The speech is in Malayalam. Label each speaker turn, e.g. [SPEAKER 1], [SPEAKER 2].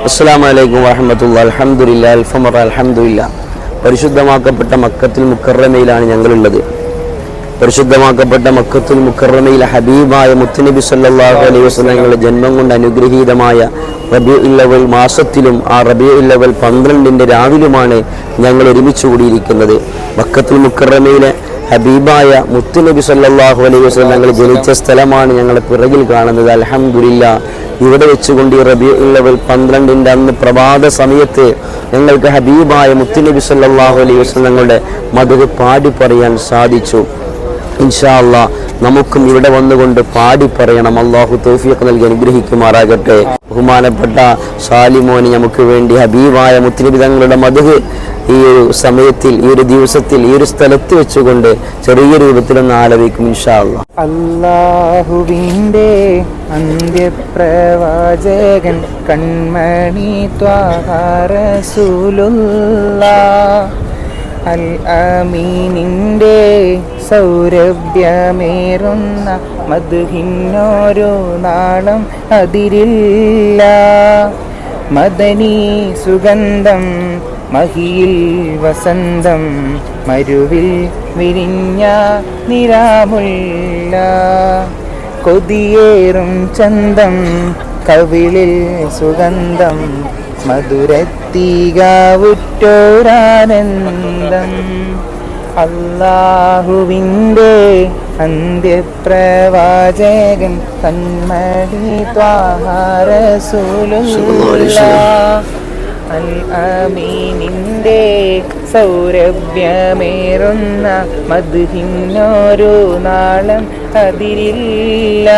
[SPEAKER 1] അസ്സലാമു അലൈക്കും വറഹ്മത്തുള്ളാഹി അൽഹംദുലില്ലാഹി അൽഫമറ അൽഹംദുലില്ലാഹ്. പരിശുദ്ധമാക്കപ്പെട്ട മക്കത്തുൽ മുക്കറമയിലാണ് ഞങ്ങളുള്ളത്. പരിശുദ്ധമാക്കപ്പെട്ട മക്കത്തുൽ മുക്കറമയിൽ ഹബീബായ മുത്തുനബി സല്ലല്ലാഹു അലൈഹി വസല്ലം ഞങ്ങളുടെ ജന്മം കൊണ്ട് അനുഗ്രഹീതമായ റബീഉൽ അവ്വൽ മാസത്തിലും ആ റബീഉൽ അവ്വൽ 12 രാവിലുമാണ് ഞങ്ങൾ ഒരുമിച്ച് കൂടിയിരിക്കുന്നത്. മക്കത്തുൽ മുക്കറമയിലെ ഹബീബായ മുത്തുനബി സല്ലല്ലാഹു അലൈഹി വസല്ലം ഞങ്ങൾ ജനിച്ച സ്ഥലമാണ് ഞങ്ങളുടെ പിറകിൽ കാണുന്നത്. അൽഹംദുലില്ലാഹ്, ഇവിടെ വെച്ചുകൊണ്ട് ഈ റബീഉൽ അവ്വൽ 12 അന്ന് പ്രഭാത സമയത്ത് ഞങ്ങൾക്ക് ഹബീബായ മുത്തുനബി സല്ലല്ലാഹു അലൈഹി വസല്ലം ഞങ്ങളുടെ മദ്ഹ് പാടി പറയാൻ സാധിച്ചു. ഇൻഷാ അല്ലാഹ് നമുക്കും ഇവിടെ വന്നുകൊണ്ട് പാടി പറയണം. അള്ളാഹു തൗഫീഖ് നൽകി അനുഗ്രഹിക്കുമാറാകട്ടെ. ബഹുമാനപ്പെട്ട സാലിമോന് നമുക്ക് വേണ്ടി ഹബീബായ മുത്തുനബി തങ്ങളുടെ മദ്ഹ് ഈ ഒരു സമയത്തിൽ, ഈ ഒരു ദിവസത്തിൽ, ഈ ഒരു സ്ഥലത്ത് വെച്ചുകൊണ്ട് ചെറിയ രൂപത്തിലൊന്ന് ആലപിക്കും ഇൻഷാ അല്ലാഹ്.
[SPEAKER 2] അല്ലാഹുവിൻ്റെ അന്ത്യപ്രവാചകൻ കൺമണി ത്വാഹ റസൂലുള്ളാഹ്, അൽ അമീനിൻ്റെ സൗരഭ്യമേറുന്ന മദ്ഹിനോരോ നാളം അതിരില്ല. മദനി സുഗന്ധം മഹിയിൽ വസന്തം, മരുവിൽ വിരിഞ്ഞ നിരാമുല്ല. കൊതിയേറും ചന്തം കവിളിൽ സുഗന്ധം, മധുരത്തീകാവുറ്റോരാനന്ദം. അല്ലാഹുവിൻ്റെ അന്ത്യപ്രവാചകൻ കൺമണി ത്വാഹ റസൂലുള്ളാഹ്, അൽ അമീനിൻ്റെ സൗരഭ്യമേറുന്ന മദ്ഹിനോരോ നാളം അതിരില്ല.